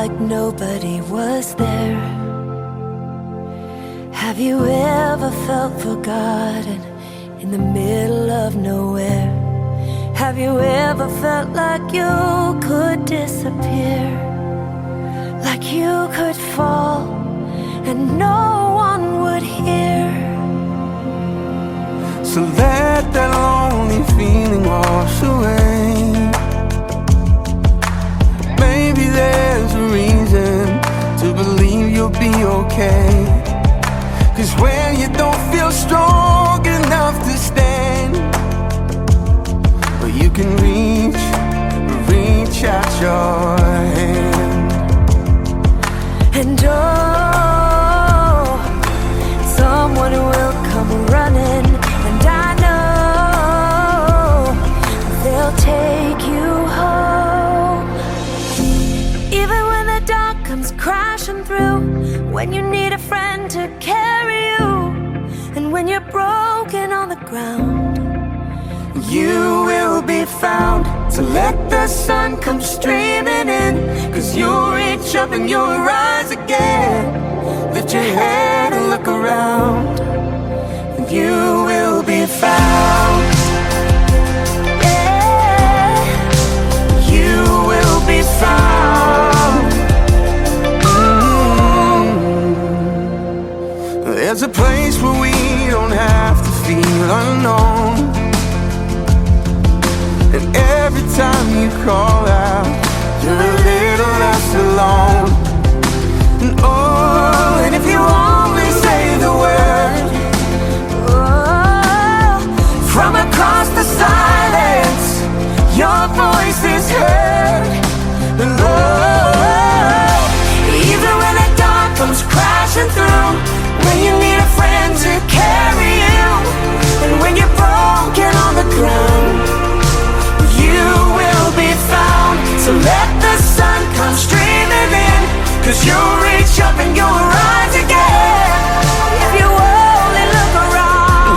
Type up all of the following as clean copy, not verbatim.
like nobody was there? Have you ever felt forgotten in the middle of nowhere? Have you ever felt like you could disappear? Like you could fall and no one would hear? So let that lonely feeling wash away. Maybe there's a reason to believe you'll be okay. 'Cause when you don't feel strong enough to stand, well, you can reach out your hand. And oh, someone will come running, and I know they'll take you home. Even when the dark comes crashing through, when you need a friend to carry you, and when you're broken on the ground, you will be found. So let the sun come streaming in, 'cause you'll reach up and you'll rise again. Lift your head and look around, and you will be found. yeah, You will be found. There's a place where we don't have to feel unknown, and every time you call out, you're a little less alone. And oh, and if you only say the word, oh, from across the silence, your voice is heard. And oh, even when the dark comes crashing through, when you need a friend to carry you, and when you're broken on the ground, you will be found. So let the sun come streaming in, 'cause you'll reach up and you'll rise again. if you only look around,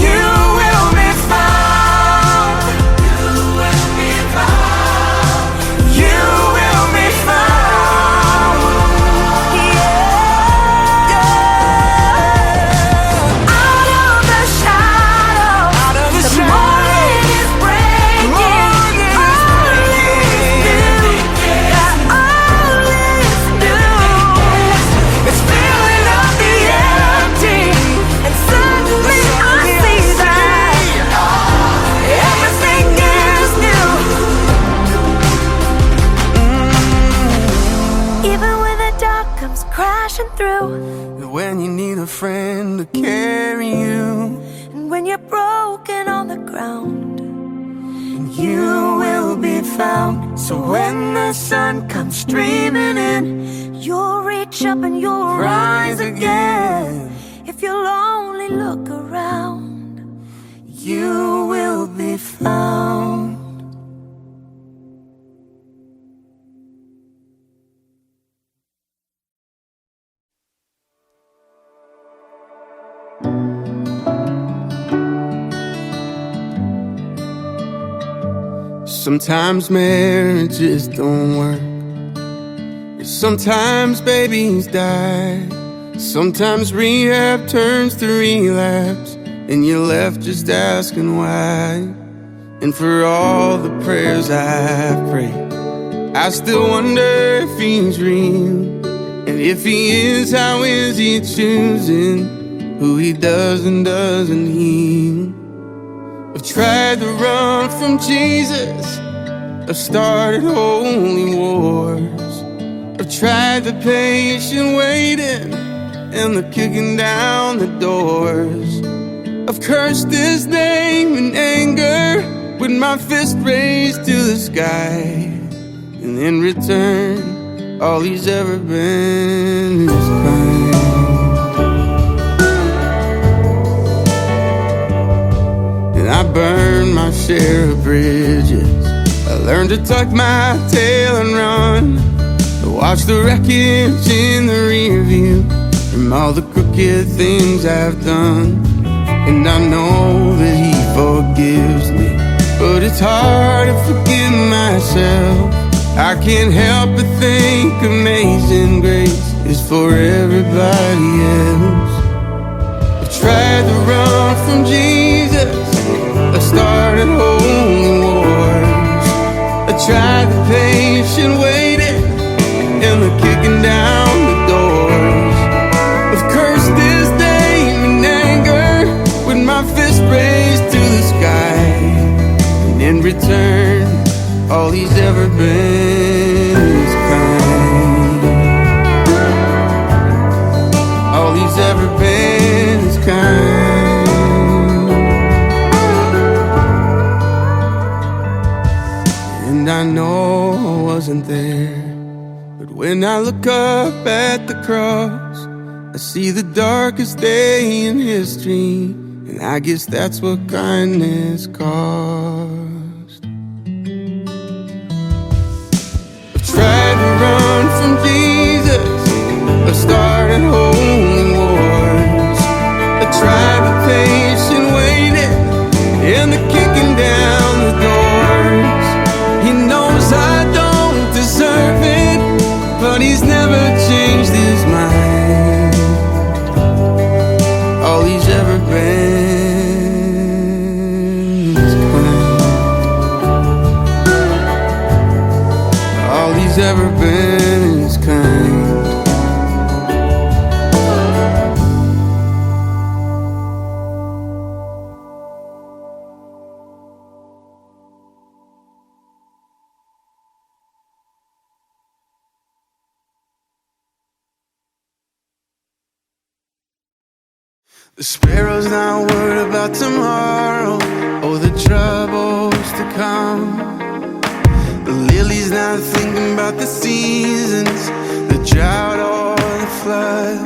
You will be found. You will be found. You will be found. yeah. Out of the shadows, Out of the the shadows, morning is breaking. morning is All is new, yeah, all is new. It's filling up the empty, And suddenly I see that everything is new. even when the dark comes crashing through, When you need a friend to carry you, and when you're broken on the ground, you will be found. So when the sun comes streaming in, you'll reach up and you'll rise again. If you'll only look around, You will be found. Sometimes marriages don't work. Sometimes babies die. Sometimes rehab turns to relapse, and you're left just asking why. And for all the prayers I've prayed, I still wonder if he's real. And if he is, how is he choosing who he does and doesn't heal? I've tried to run from Jesus, I've started holy wars. I've tried the patient waiting and the kicking down the doors. I've cursed his name in anger with my fist raised to the sky, and in return, all he's ever been is kind. And I burned my share of bridges. I learned to tuck my tail and run. I watch the wreckage in the rear view from all the crooked things I've done. And I know that he forgives me, but it's hard to forgive myself I can't help but think amazing grace is for everybody else. I tried to run from Jesus, I started holy wars. I tried the patient waiting and the kicking down the doors. I've cursed this day in anger with my fist raised to the sky, and in return all he's ever been is kind. All he's ever been is kind. And I know I wasn't there, but when I look up at the cross, I see the darkest day in history, and I guess that's what kindness cost. I've tried to run from Jesus, I started holy wars. I tried the patient waiting and the kicking down the doors. He knows I don't deserve it, but he's never changed his mind. All he's ever been is kind. All he's ever been is kind. The sparrow's not worried about tomorrow or the troubles to come. The lily's not thinking about the seasons, the drought or the flood.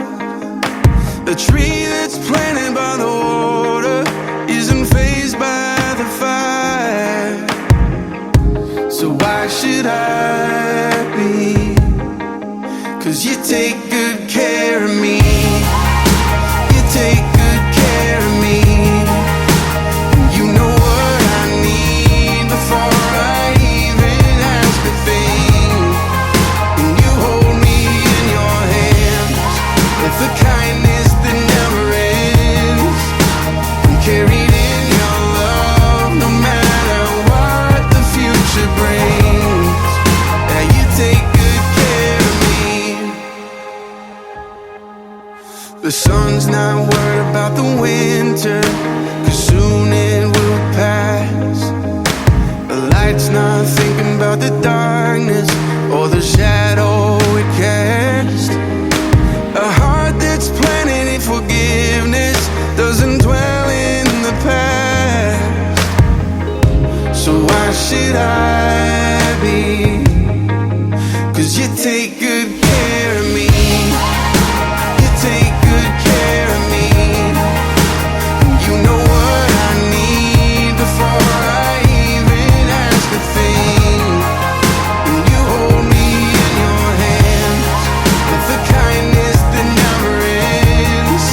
The tree that's planted by the water isn't fazed by the fire. So why should I be? 'Cause you take good care of me. You take good care of me. You know what I need before I even ask a thing. And you hold me in your hands with a kindness that never ends. I'm carried in your love no matter what the future brings. Yeah, you take good care of me. The sun's not worried about the winter, 'cause soon it will pass. The light's not thinking about the darkness or the shadow it casts. A heart that's planted in forgiveness doesn't dwell in the past. So why should I be? 'Cause you take good care of me. You take good care of me. You know what I need before I even ask a thing. And you hold me in your hands with a kindness that never ends.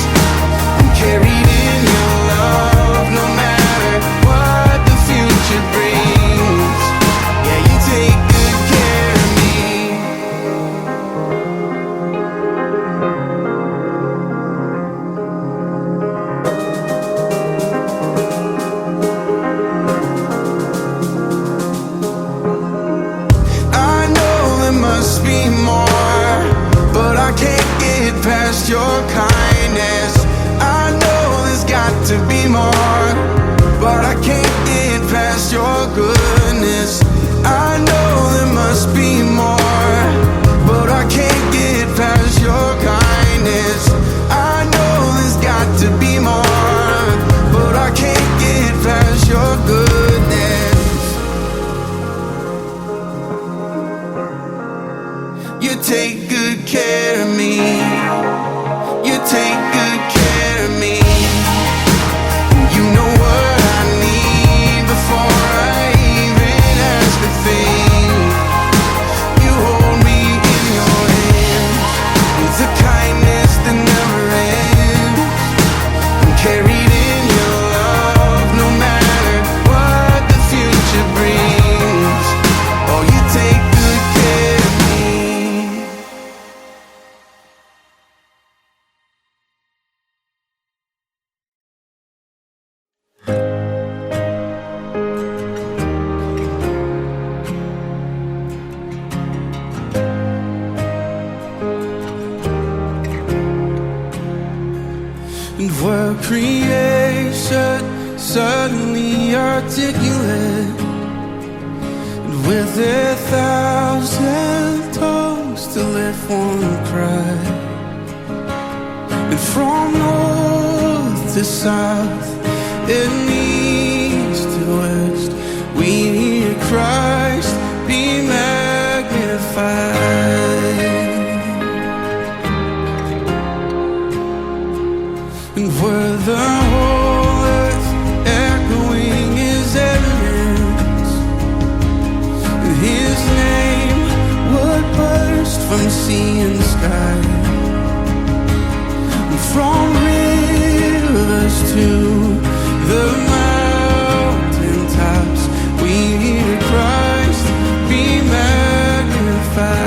I'm carried in your love no matter what the future brings. Yeah, you take good care of me. I know there must be more, but I can't get past your kindness. I know there's got to be more, but I can't get past your goodness. I know there must be more, but I can't get past your kindness. I know there's got to be more, but I can't get past your goodness. You take good care of me. You take good care of me. You know what I need before I even ask a thing. You hold me in your hands with a kindness that never ends. I'm carried in your love no matter what the future brings. Oh, you take good Were creation suddenly articulate, and with 1,000 tongues to lift one cry, and from north to south and east to west, we hear Christ be magnified. And were the whole earth echoing His evidence, His name would burst from sea and sky, and from rivers to the mountain tops, we hear Christ be magnified.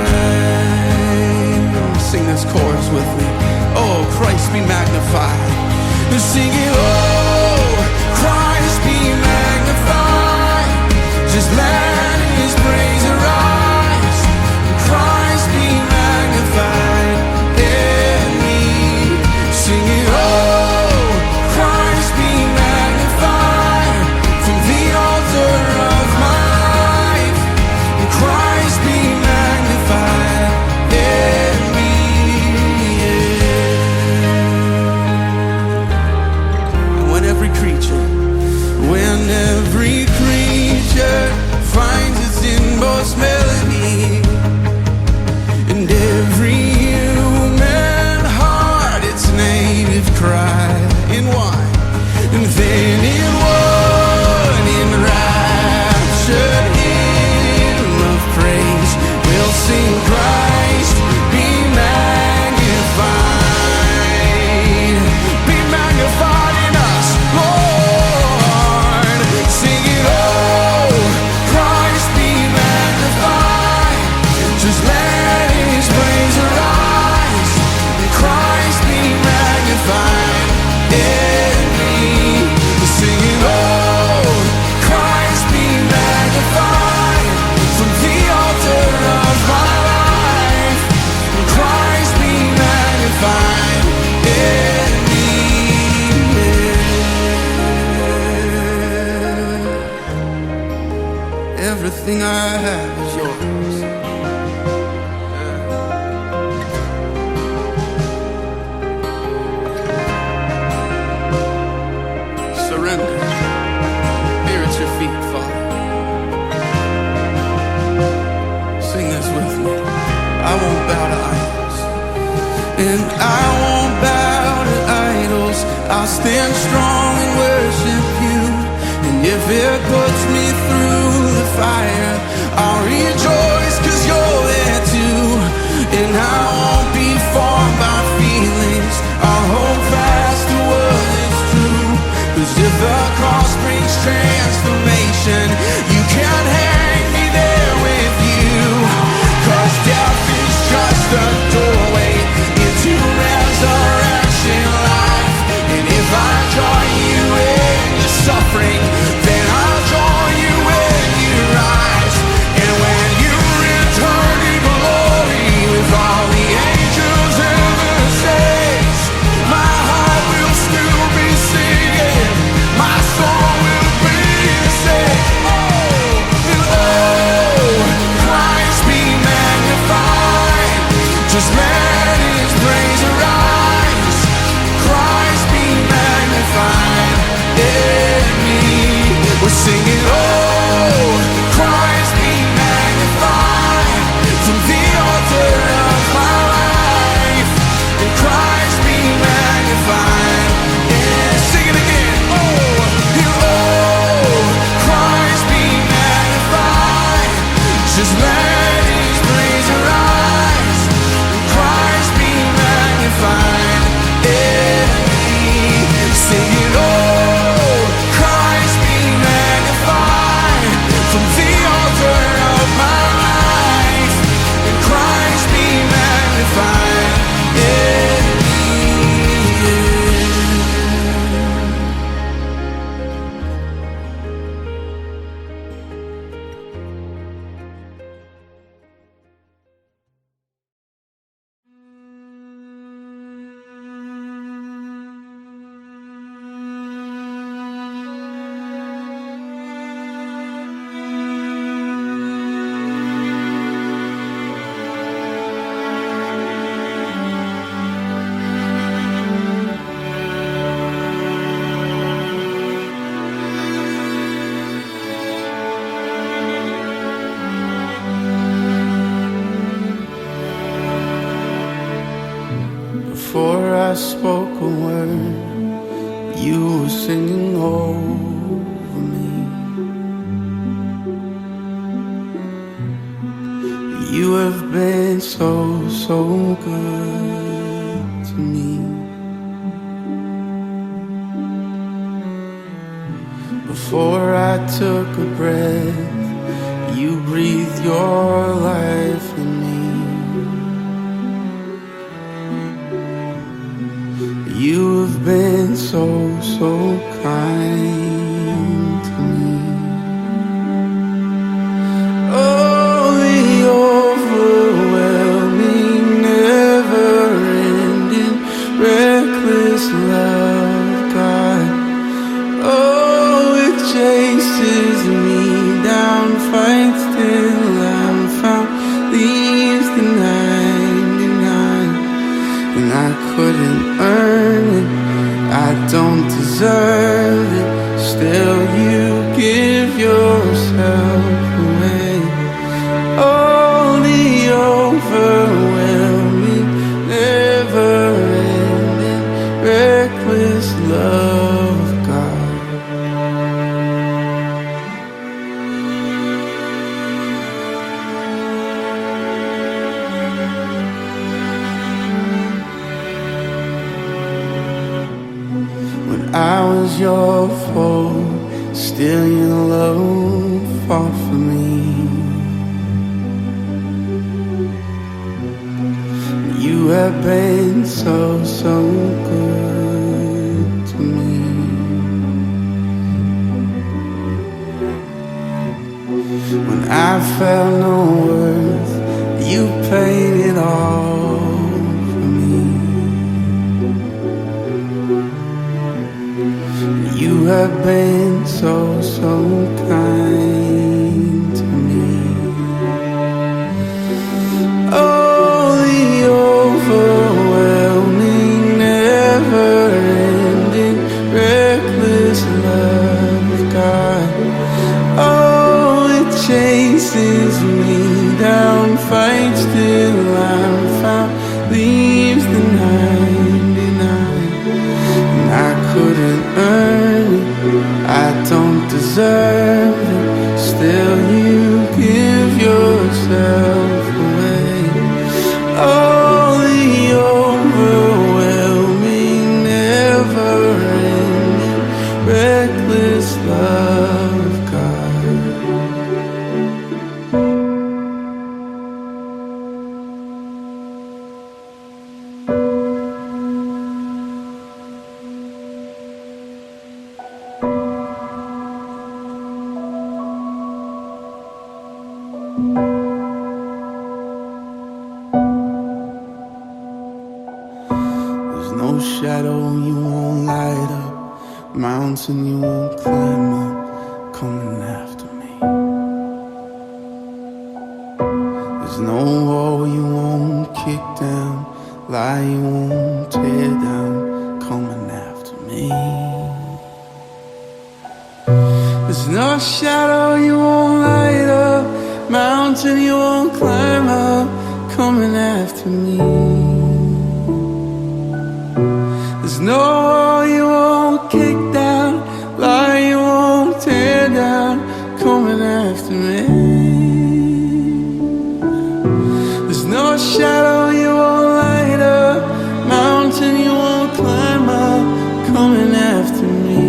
Sing this chorus with me. Oh, Christ be magnified. Sing it, oh, Christ be magnified. Just let His praise arise. Christ be magnified in me. Sing it, oh, Christ be magnified from the altar of my life. Christ be magnified in me. When every creature finds its inmost melody, and every human heart its native cry in one, and then in one enraptured hymn of praise we'll sing Christ be magnified. Be magnified in us, Lord. Just let His praise arise, and Christ be magnified in me. Sing it, oh, Christ be magnified from the altar of my life, and Christ be magnified in me. Everything I have is yours. Here at your feet, Father. Sing this with me. I won't bow to idols, and I won't bow to idols. I'll stand strong and worship You, and if it puts me through the fire, I'll rejoice 'cause You're there too. And I won't be formed by feelings, I'll hold fast to what is true. 'Cause if the cross brings transformation, You can't hang me there with You. 'Cause death is just a doorway into resurrection life. And if I join You in the suffering, then I'll join You when You rise. And when You return in glory with all the angels and the saints, my heart will still be singing, my soul will be saved. Oh, and oh, Christ be magnified. Just let His praise arise. Christ be magnified in me. We're singing, oh, Christ be magnified from the altar of my life, and Christ be magnified. Yeah, sing it again. Oh, Christ be magnified. Just let His praise arise, and Christ be magnified in me. Sing it, oh, Christ be magnified. Before I spoke a word, you were singing over me. You have been so, so good to me. Before I took a breath, you breathed your life in me. You have been so, so kind to me. Oh, the overwhelming, never-ending, reckless love of God. Oh, it chases me down, fights till I'm found, leaves the 99. And I couldn't earn it, I don't deserve it. Still you give yourself away. Oh, the overwhelming, never-ending, reckless love of God. I was your foe, still your love fought for me. You have been so, so good to me. When I felt no worth, you paid it all for me. You have been so, so kind to me. Oh, the overwhelming, never-ending, reckless love of God. Oh, it chases me down, fights till I'm found, leaves the 99. And I couldn't earn it, I don't deserve it. Still you give yourself away. Oh, the overwhelming, never-ending, reckless love of God. There's no shadow you won't light up, mountain you won't climb up, coming after me. There's no wall you won't kick down, lie you won't tear down, coming after me. There's no shadow you won't light up, mountain you won't climb up, coming after me. There's no wall you won't kick down, lie you won't tear down, coming after me. There's no shadow you won't light up, mountain you won't climb up, coming after me.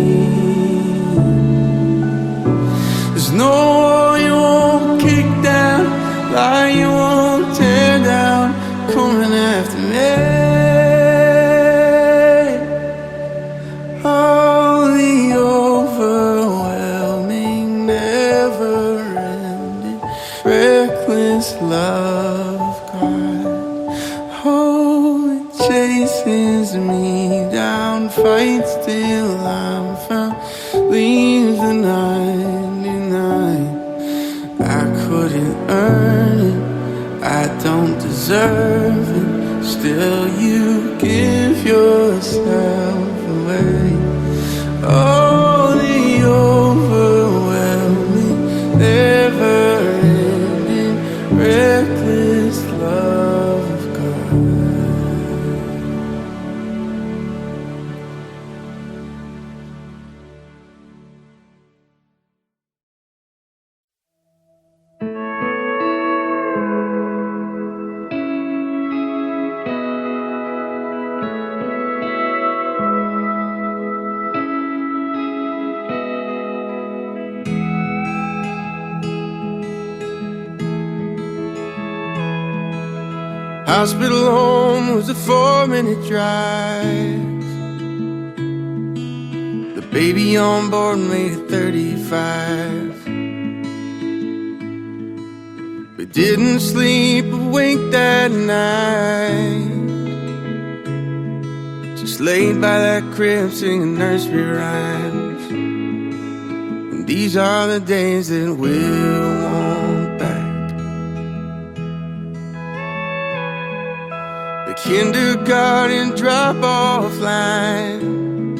There's no wall you won't kick down, lie you won't tear down, coming after me. Oh, the overwhelming, never-ending, reckless love of God. Oh, it chases me down, fights till I'm found, leaves the 99. I couldn't earn it, I don't deserve it. Still you give yourself away. Oh, the overwhelming, never-ending, reckless love of God. Hospital home was a 4-minute drive. The baby on board made it 35. We didn't sleep a wink that night, just laid by that crib singing nursery rhymes. And these are the days that we'll want back. The kindergarten drop-off line,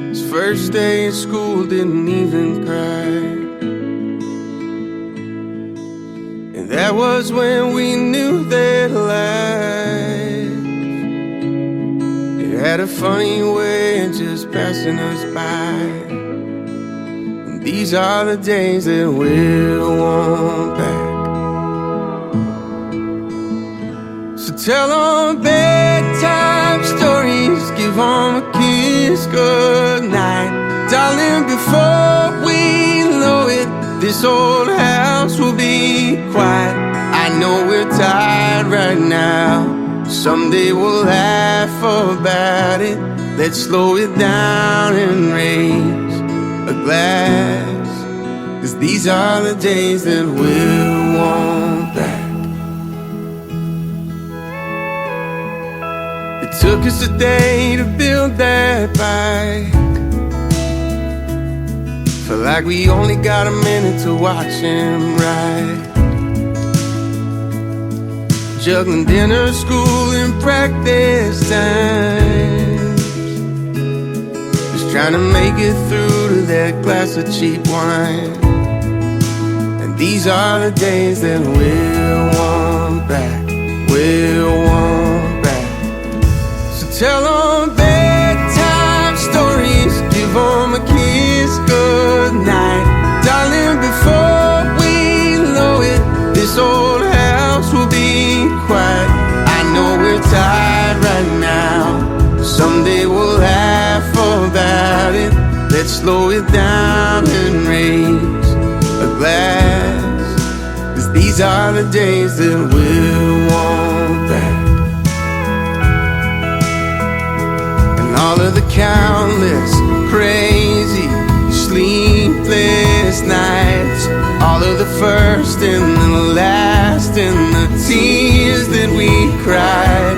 his first day at school, didn't even cry. And that was when we knew that life, it had a funny way of just passing us by. And these are the days that we'll want back. So tell them bedtime stories, give them a kiss goodnight. Darling, before we know it, this old house will be quiet. I know we're tired right now, someday we'll laugh about it. Let's slow it down and raise a glass, 'cause these are the days that we'll want back. It took us a day to build that bike. Felt like we only got a minute to watch him ride. Juggling dinner, school, and practice times, just trying to make it through to that glass of cheap wine. And these are the days that we'll want back, we'll want back. So tell them bedtime stories, give them a kiss goodnight. Darling, before we know it, this old house will be quiet. I know we're tired right now, someday we'll laugh about it. Let's slow it down and raise a glass, 'cause these are the days that we'll want back. And all of the countless crazy sleepless nights, all of the first and the last, and the tears that we cried,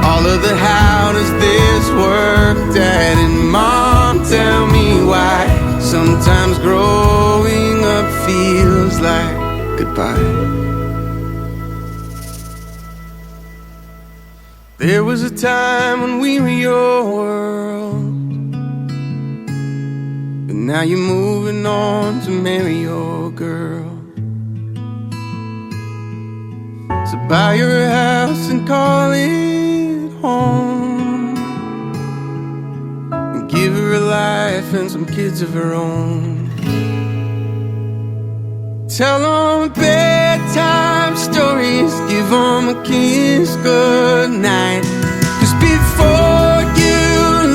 all of the how does this work, Dad and Mom, tell me why. Sometimes growing up feels like goodbye. There was a time when we were your world, but now you're moving on to marry your girl. So buy your house and call it home, and give her a life and some kids of her own. Tell them bedtime stories, give them a kiss goodnight, 'cause before you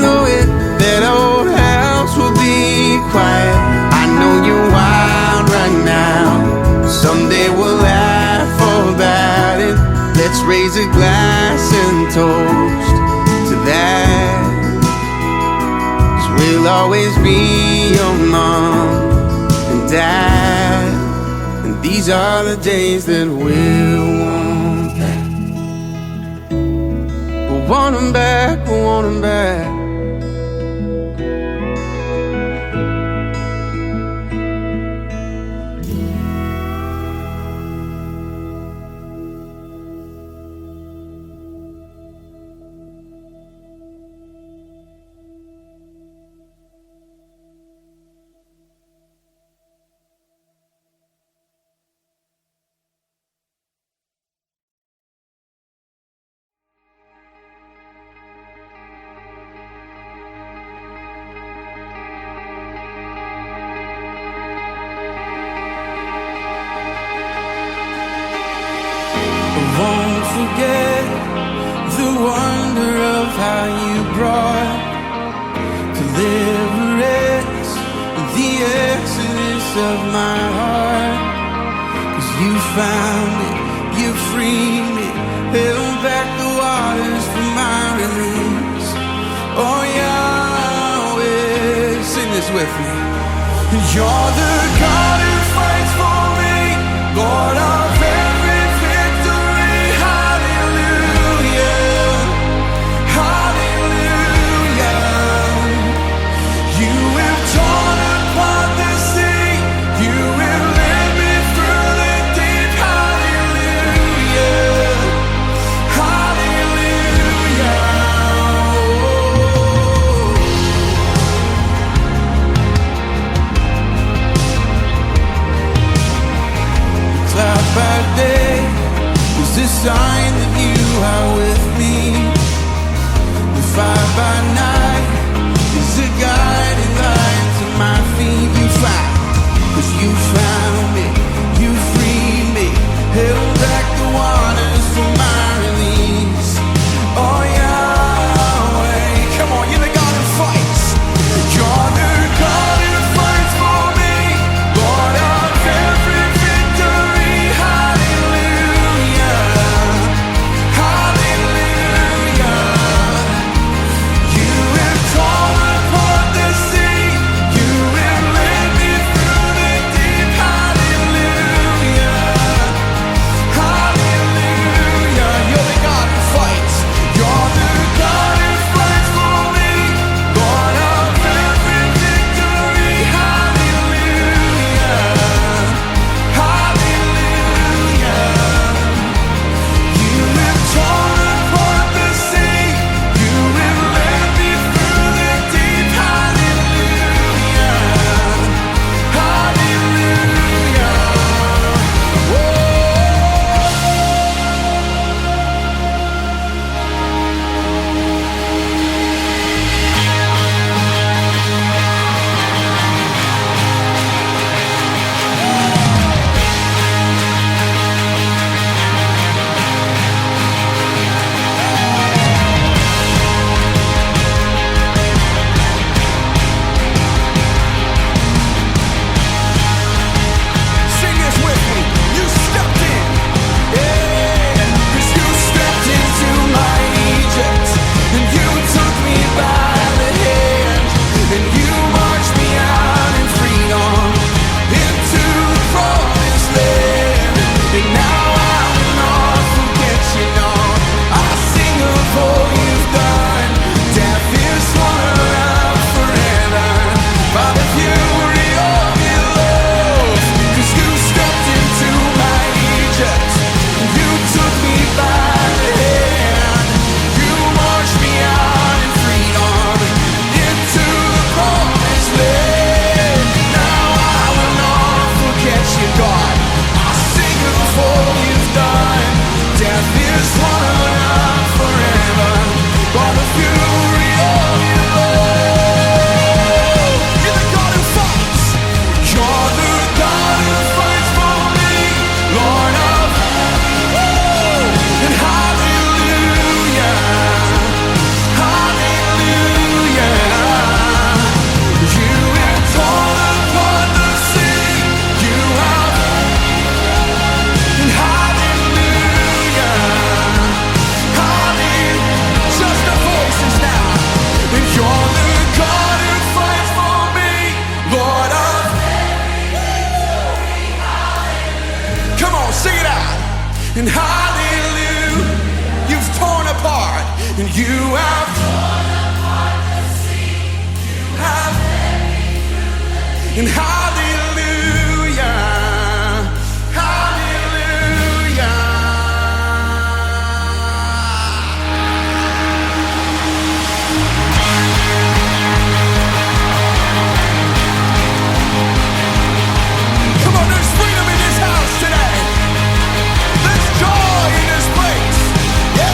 know it, that old house will be quiet. I know you're wild right now, someday we'll laugh about it. Let's raise a glass and toast to that, 'cause we'll always be your mom and dad. And these are the days that we'll want back. We'll want them back, we'll want them back. Won't forget the wonder of how you brought deliverance, the exodus of my heart. 'Cause you found it, you freed with me. You're the God who fights for me, Lord of every victory. Hallelujah, hallelujah. You have torn apart the sea, you have led me through the deep. Hallelujah, hallelujah. Cloud by day is the sign that you are with me. The fire by night is the guiding light to my feet. You found, 'cause you found me, you freed me, held back the waters for my release. Oh Yahweh, come on, you're the God who fights. You're the God who fights for me, Lord of every victory. Hallelujah, hallelujah. You have torn apart the sea, you have led me through the deep. Hallelujah, hallelujah. You're the God who fights. You're the God who fights for me, Lord of every victory. Hallelujah, hallelujah. You have torn apart the sea, you have led me through the deep. Hallelujah, hallelujah. Sing this with me. You stepped in, yeah, 'cause you stepped into my Egypt, and you took me by the hand, and you marched me out in freedom into the promised land. And now I will not forget you, no. I sing of all you've done. Death is swallowed up forever by the fury of your love. 'Cause you stepped into my Egypt, you took me by the hand, you marched me out in freedom into the promised land. Now I will not forget you, God. I sing of all you've done. Death is swallowed up forever by the fury of your love. You're the God who fights. You're the God who fights for me, Lord of and hallelujah, hallelujah. You have torn apart the sea, you have, and hallelujah, hallelujah. Just the voices now. And you're the God who fights for me, Lord of. Come on, sing it out. And hallelujah, you've torn apart, and you have torn apart the sea. You have, and hallelujah, hallelujah. Come on, there's freedom in this house today. There's joy in this place. Yeah.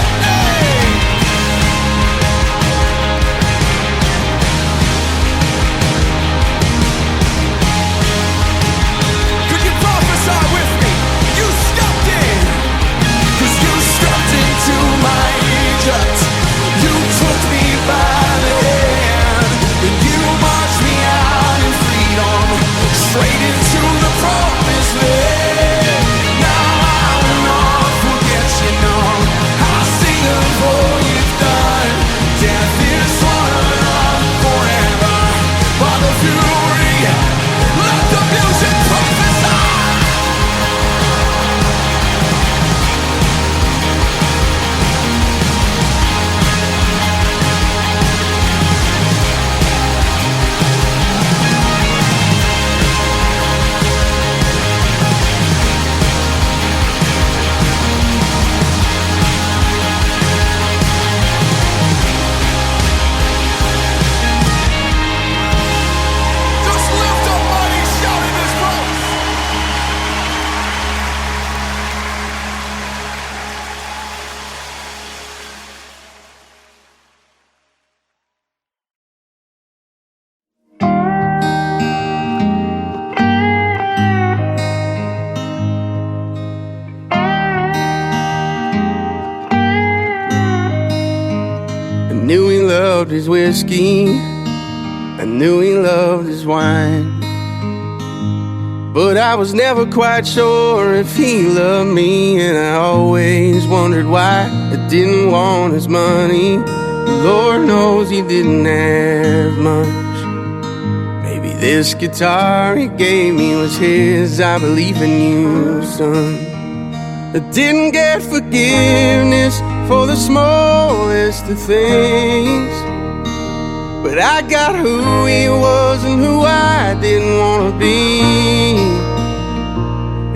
loved his whiskey, I knew he loved his wine. But I was never quite sure if he loved me, and I always wondered why I didn't want his money. Lord knows he didn't have much. Maybe this guitar he gave me was his. I believe in you, son. I didn't get forgiveness for the smallest of things, but I got who he was and who I didn't want to be.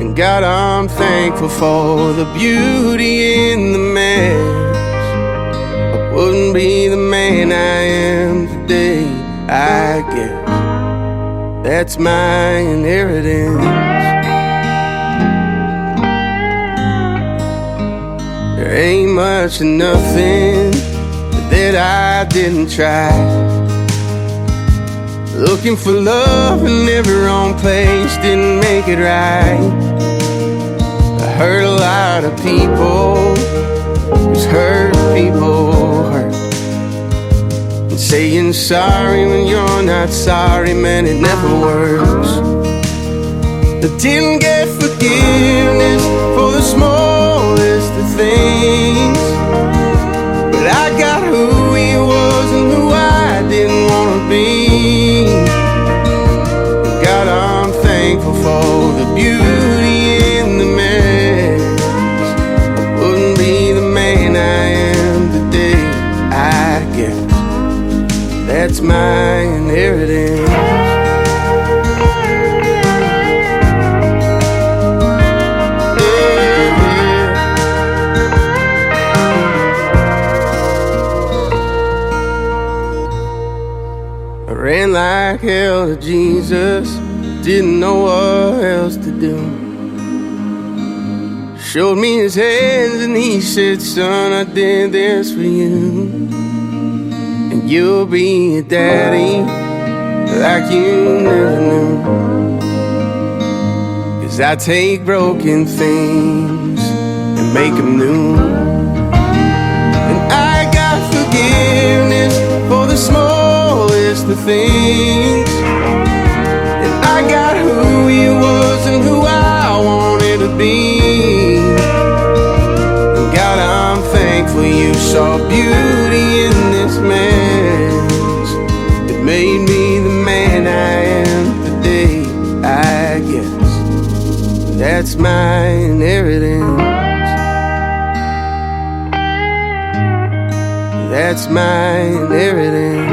And God, I'm thankful for the beauty in the mess. I wouldn't be the man I am today, I guess. That's my inheritance. There ain't much of nothing that I didn't try. Looking for love in every wrong place didn't make it right. I hurt a lot of people, 'cause hurt people hurt. And saying sorry when you're not sorry, man, it never works. I didn't get forgiveness for the smallest of things, but I got who he was and who I didn't want to be. God, I'm thankful for the beauty in the mess. I wouldn't be the man I am today, I guess. That's my inheritance. Ran like hell to Jesus, didn't know what else to do. Showed me his hands and he said, son, I did this for you. And you'll be a daddy like you never knew. 'Cause I take broken things and make them new. And I got forgiveness for the smallest of things, and I got who he was and who I wanted to be. And God, I'm thankful you saw beauty in this mess. It made me the man I am today, I guess. That's my inheritance. That's my inheritance.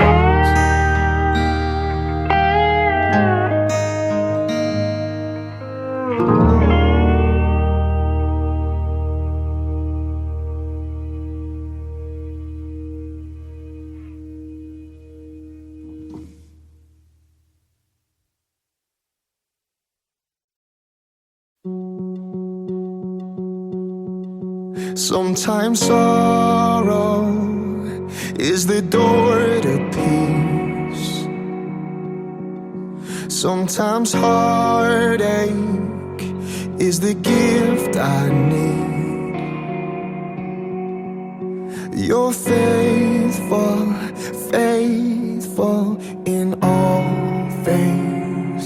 Sometimes sorrow is the door to peace. Sometimes heartache is the gift I need. You're faithful, faithful in all things.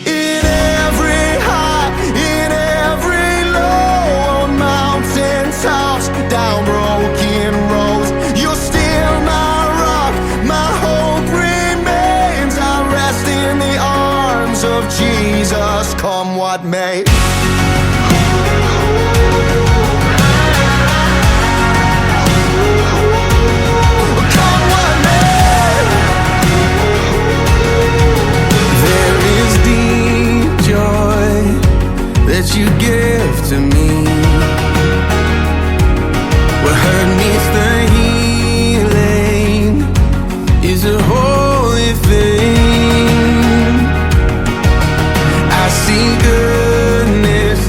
In every high, in every low, mountain tops, down broken roads, you're still my rock, my hope remains. I rest in the arms of Jesus, come what may. That you give to me, what hurt needs the healing is a holy thing. I see goodness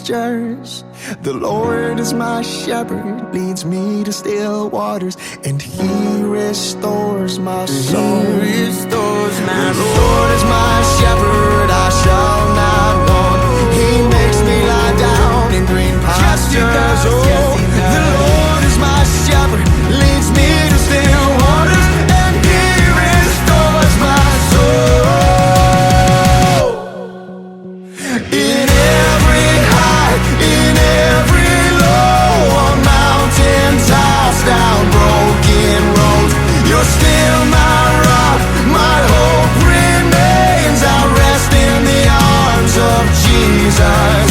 pastures. The Lord is my shepherd, leads me to still waters, and He restores my soul. He restores my The soul. Lord is my shepherd, I shall not want. He makes me lie down in green pastures. Oh, the Lord is my shepherd, leads me to still waters, and He restores my soul. In every high, in every low, on mountain tops, down broken roads, you're still my rock, my hope remains. I rest in the arms of Jesus.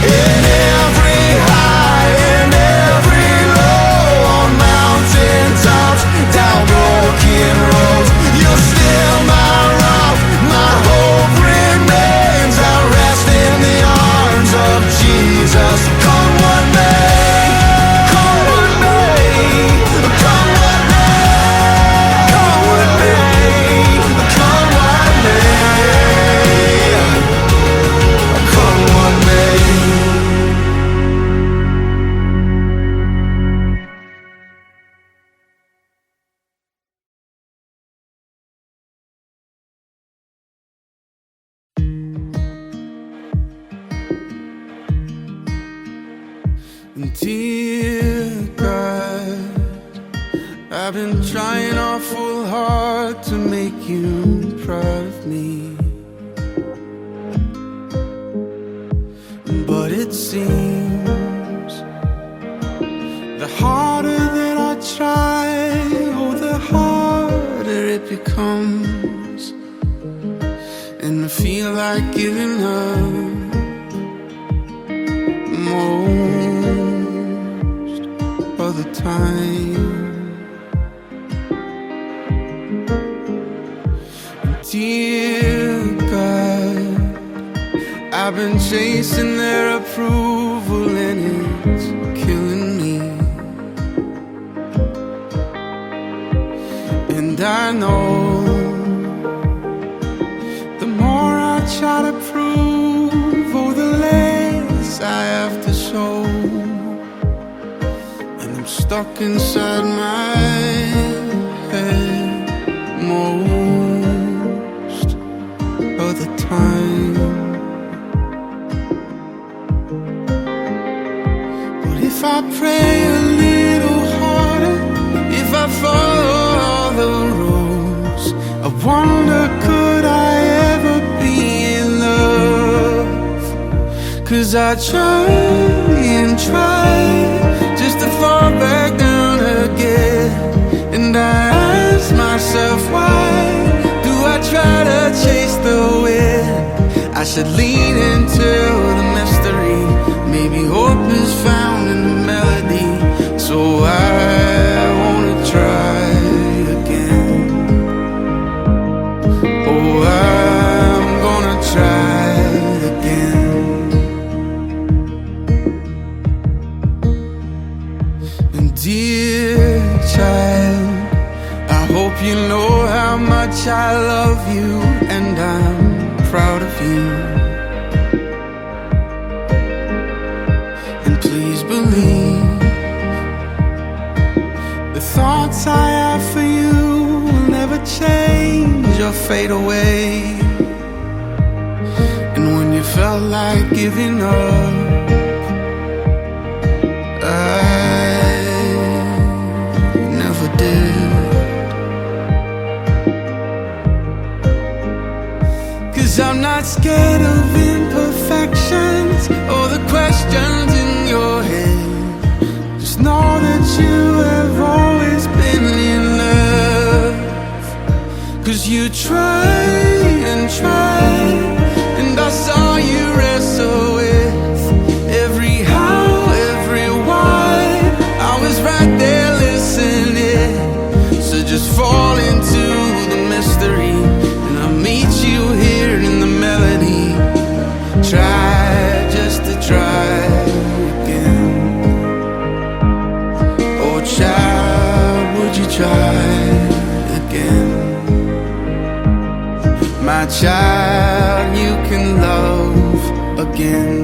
In every high, in every low, on mountain tops, down broken roads, you're still my rock, my hope remains. I rest in the arms of Jesus. Come what may, come what may, come what may, come what may, come what may, come what may. Dear God, I've been trying awful hard to make you proud of me, but it seems the harder that I try, oh, the harder it becomes, and I feel like giving up most of the time. Dear God, I've been chasing their approval and it's killing me. And I know the more I try to prove, oh, the less I have to show. And I'm stuck inside my head most of the time. But if I pray a little harder, if I follow all the rules, I wonder, could I ever be in love? 'Cause I try and try just to fall back down again, and I ask myself, why do I try to chase the wind? I should lean into the mystery. Maybe hope is found in the melody. So I wanna try again. Oh, I'm gonna try again. And dear child, I hope you know how much I love you, and I'm proud of you. And please believe the thoughts I have for you will never change or fade away. And when you felt like giving up, I never did. 'Cause I'm not scared of imperfections or the questions in your head. Just know that you have always been in love. 'Cause you try and try, and I saw you wrestle with every how, every why. I was right there listening. So just fall into the mystery, and I'll meet you here in the melody. Try just to try again. Oh child, would you try again? My child, you can love again.